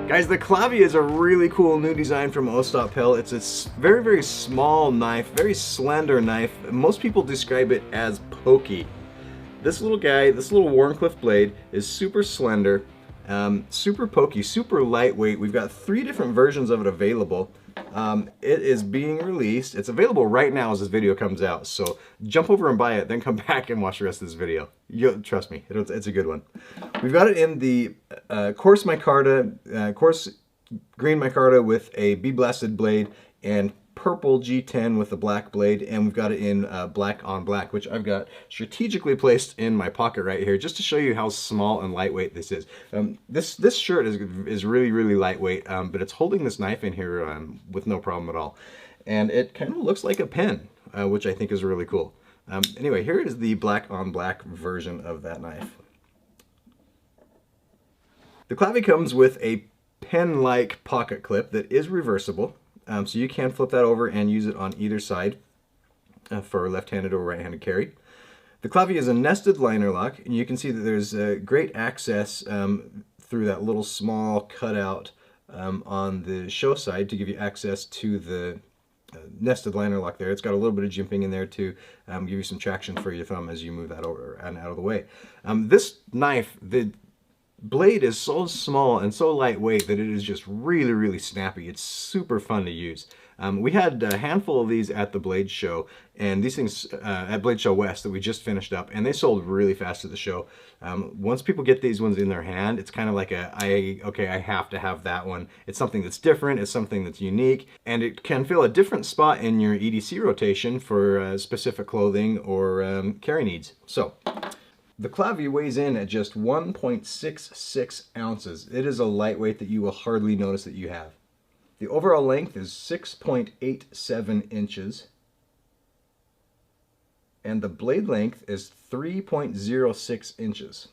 Guys, the Clavi is a really cool new design from OD. It's a very, very small knife, very slender knife. Most people describe it as pokey. This little guy, this little Wharncliffe blade is super slender, super pokey, super lightweight. We've got 3 different versions of it available. It is being released. It's available right now as this video comes out. So jump over and buy it, then come back and watch the rest of this video. Trust me, it's a good one. We've got it in the coarse micarta, coarse green micarta with a bee-blasted blade and purple G10 with a black blade, and we've got it in black on black, which I've got strategically placed in my pocket right here just to show you how small and lightweight this is. This shirt is really, really lightweight, but it's holding this knife in here with no problem at all. And it kind of looks like a pen, which I think is really cool. Anyway, here is the black on black version of that knife. The Clavi comes with a pen-like pocket clip that is reversible. So you can flip that over and use it on either side for left-handed or right-handed carry. The Clavi is a nested liner lock, and you can see that there's great access through that little small cutout on the show side to give you access to the nested liner lock there. It's got a little bit of jimping in there to give you some traction for your thumb as you move that over and out of the way. This knife, the blade is so small and so lightweight that it is just really, really snappy. It's super fun to use. We had a handful of these at the Blade Show, and these things at Blade Show West that we just finished up, and they sold really fast at the show. Once people get these ones in their hand, it's kind of like okay, I have to have that one. It's something that's different, it's something that's unique, and it can fill a different spot in your EDC rotation for specific clothing or carry needs. So, the Clavi weighs in at just 1.66 ounces. It is a lightweight that you will hardly notice that you have. The overall length is 6.87 inches. And the blade length is 3.06 inches.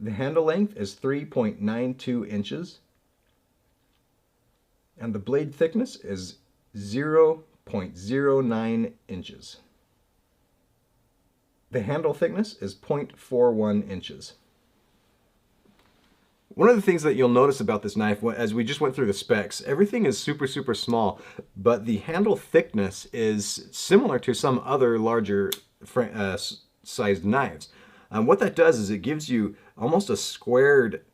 The handle length is 3.92 inches. And the blade thickness is 0.09 inches. The handle thickness is 0.41 inches. One of the things that you'll notice about this knife, as we just went through the specs, everything is super, super small, but the handle thickness is similar to some other larger sized knives. What that does is it gives you almost a squared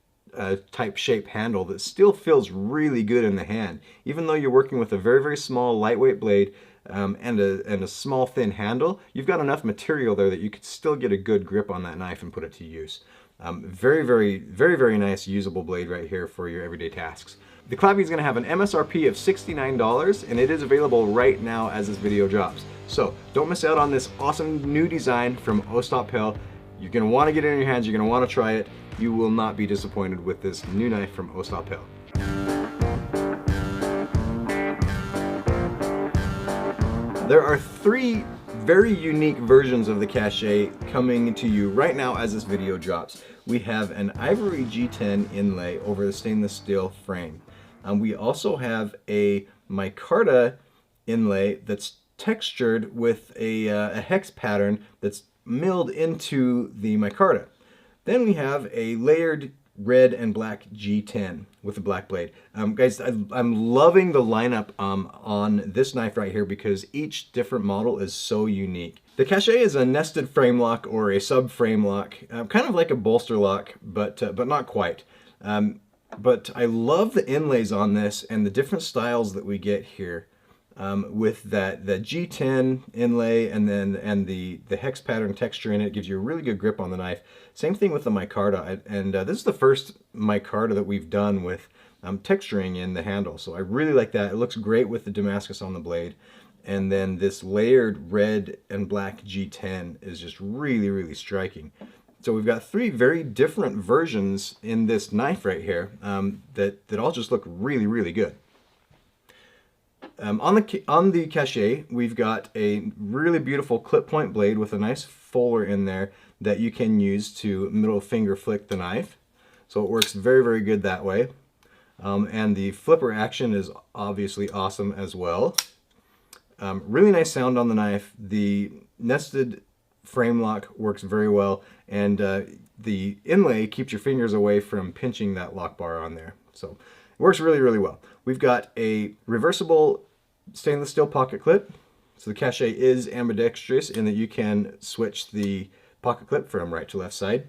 type shape handle that still feels really good in the hand. Even though you're working with a very, very small, lightweight blade, and a small thin handle, you've got enough material there that you could still get a good grip on that knife and put it to use. Very, very, very, very nice usable blade right here for your everyday tasks. The Clavi is going to have an MSRP of $69, and it is available right now as this video drops. So don't miss out on this awesome new design from OD. You're going to want to get it in your hands, you're going to want to try it. You will not be disappointed with this new knife from OD. There are 3 very unique versions of the Cachet coming to you right now as this video drops. We have an Ivory G10 inlay over the stainless steel frame. We also have a micarta inlay that's textured with a hex pattern that's milled into the micarta. Then we have a layered red and black G10 with a black blade. Guys, I'm loving the lineup on this knife right here because each different model is so unique. The Cachet is a nested frame lock or a sub frame lock, kind of like a bolster lock, but not quite. But I love the inlays on this and the different styles that we get here. With the G10 inlay and the hex pattern texture in it gives you a really good grip on the knife. Same thing with the micarta, and this is the first micarta that we've done with texturing in the handle, so I really like that. It looks great with the Damascus on the blade, and then this layered red and black G10 is just really, really striking. So we've got 3 very different versions in this knife right here that all just look really, really good. On the Cachet, we've got a really beautiful clip point blade with a nice fuller in there that you can use to middle finger flick the knife. So it works very, very good that way. And the flipper action is obviously awesome as well. Really nice sound on the knife. The nested frame lock works very well, and the inlay keeps your fingers away from pinching that lock bar on there. So it works really, really well. We've got a reversible stainless steel pocket clip. So the Cachet is ambidextrous in that you can switch the pocket clip from right to left side.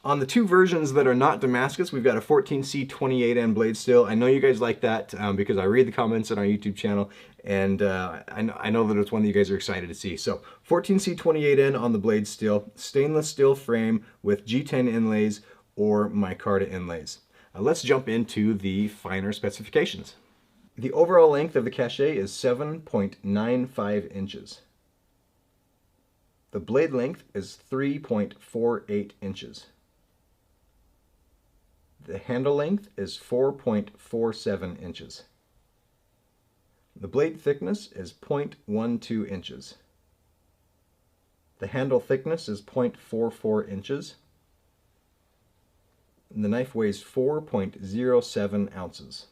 On the two versions that are not Damascus, we've got a 14C28N blade steel. I know you guys like that because I read the comments on our YouTube channel, and I know that it's one that you guys are excited to see. So 14C28N on the blade steel, stainless steel frame with G10 inlays or micarta inlays. Let's jump into the finer specifications. The overall length of the Cachet is 7.95 inches. The blade length is 3.48 inches. The handle length is 4.47 inches. The blade thickness is 0.12 inches. The handle thickness is 0.44 inches. And the knife weighs 4.07 ounces.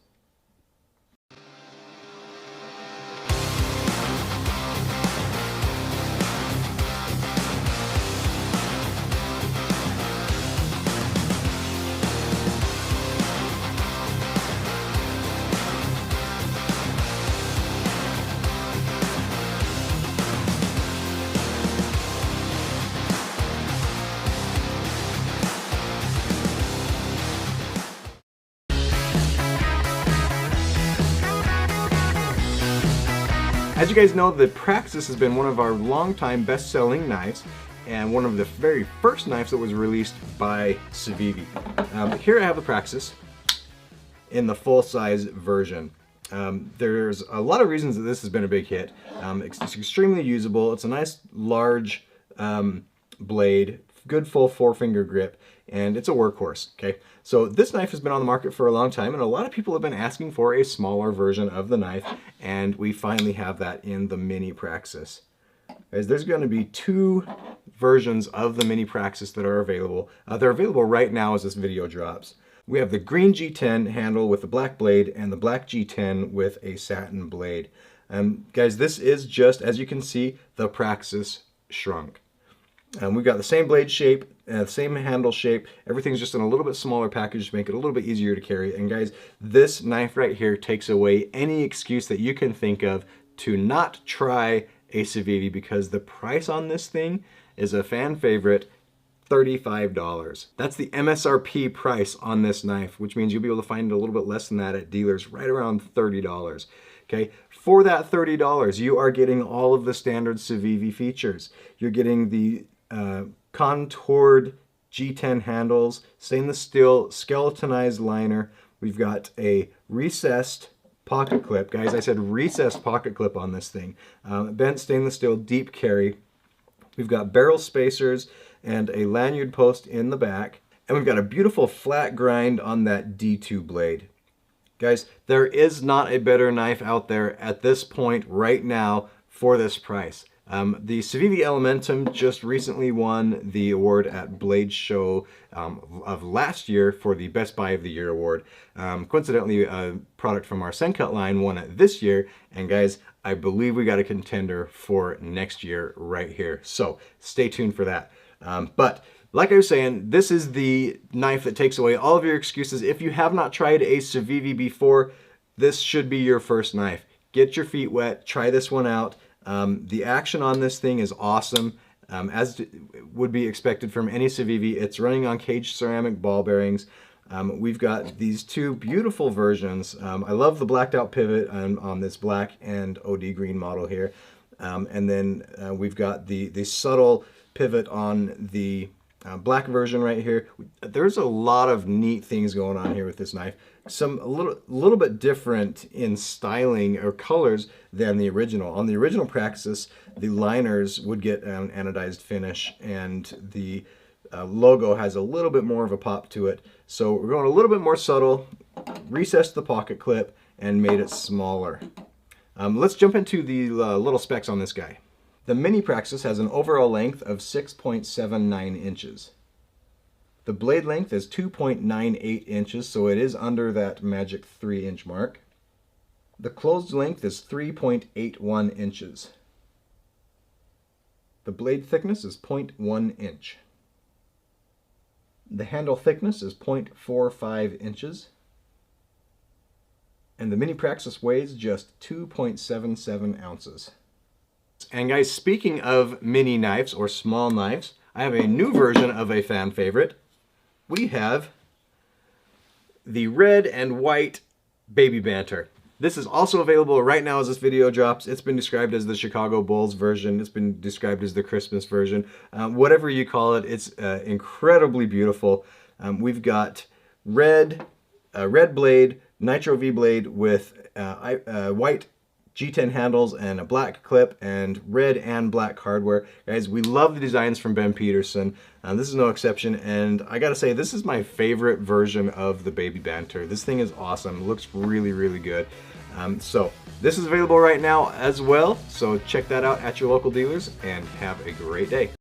As you guys know, the Praxis has been one of our longtime best-selling knives and one of the very first knives that was released by CIVIVI. Here I have the Praxis in the full-size version. There's a lot of reasons that this has been a big hit. It's extremely usable. It's a nice large blade, good full four-finger grip, and it's a workhorse, okay? So this knife has been on the market for a long time, and a lot of people have been asking for a smaller version of the knife, and we finally have that in the Mini Praxis. Guys, there's going to be two versions of the Mini Praxis that are available. They're available right now as this video drops. We have the Green G10 handle with the black blade and the Black G10 with a satin blade. Guys, this is just, as you can see, the Praxis shrunk. We've got the same blade shape, same handle shape. Everything's just in a little bit smaller package to make it a little bit easier to carry. And guys, this knife right here takes away any excuse that you can think of to not try a CIVIVI, because the price on this thing is a fan favorite, $35. That's the MSRP price on this knife, which means you'll be able to find it a little bit less than that at dealers, right around $30. Okay, for that $30, you are getting all of the standard CIVIVI features. You're getting the contoured G10 handles, stainless steel skeletonized liner. We've got a recessed pocket clip. Guys, I said recessed pocket clip on this thing. Bent stainless steel deep carry. We've got barrel spacers and a lanyard post in the back. And we've got a beautiful flat grind on that D2 blade. Guys, there is not a better knife out there at this point right now for this price. The CIVIVI Elementum just recently won the award at Blade Show of last year for the Best Buy of the Year award. Coincidentally, a product from our Sencut line won it this year, and guys, I believe we got a contender for next year right here. So stay tuned for that. But like I was saying, this is the knife that takes away all of your excuses. If you have not tried a CIVIVI before, this should be your first knife. Get your feet wet, try this one out. The action on this thing is awesome, as would be expected from any CIVIVI. It's running on caged ceramic ball bearings. We've got these two beautiful versions. I love the blacked out pivot on this black and OD green model here. And then we've got the subtle pivot on the black version right here. There's a lot of neat things going on here with this knife. A little bit different in styling or colors than the original. On the original Praxis, the liners would get an anodized finish, and the logo has a little bit more of a pop to it. So we're going a little bit more subtle, recessed the pocket clip, and made it smaller. Let's jump into the little specs on this guy. The Mini Praxis has an overall length of 6.79 inches. The blade length is 2.98 inches, so it is under that magic 3-inch mark. The closed length is 3.81 inches. The blade thickness is 0.1 inch. The handle thickness is 0.45 inches. And the Mini Praxis weighs just 2.77 ounces. And guys, speaking of mini knives or small knives, I have a new version of a fan favorite. We have the red and white Baby Banter. This is also available right now as this video drops. It's been described as the Chicago Bulls version. It's been described as the Christmas version. Whatever you call it, it's incredibly beautiful. We've got red blade, Nitro-V blade with white G10 handles and a black clip and red and black hardware. Guys, we love the designs from Ben Peterson. This is no exception, and I gotta say, this is my favorite version of the Baby Banter. This thing is awesome. It looks really, really good. So this is available right now as well, so check that out at your local dealers and have a great day.